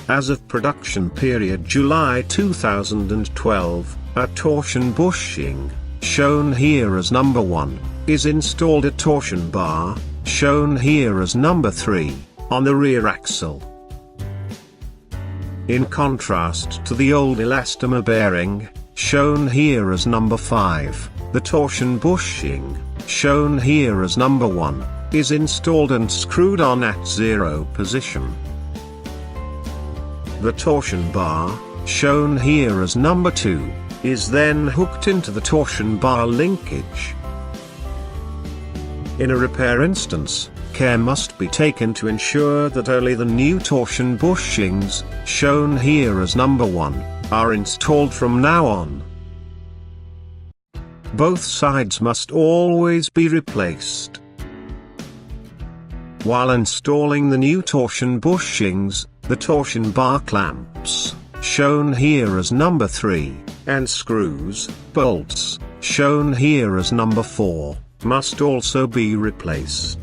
As of production period July 2012, a torsion bushing, shown here as number 1, is installed. A torsion bar, shown here as number 3, on the rear axle. In contrast to the old elastomer bearing, shown here as number 5, the torsion bushing, shown here as number 1, is installed and screwed on at 0 position. The torsion bar, shown here as number 2, is then hooked into the torsion bar linkage. In a repair instance, care must be taken to ensure that only the new torsion bushings, shown here as number 1, are installed from now on. Both sides must always be replaced. While installing the new torsion bushings, the torsion bar clamps, shown here as number 3, and screws, bolts, shown here as number 4, must also be replaced.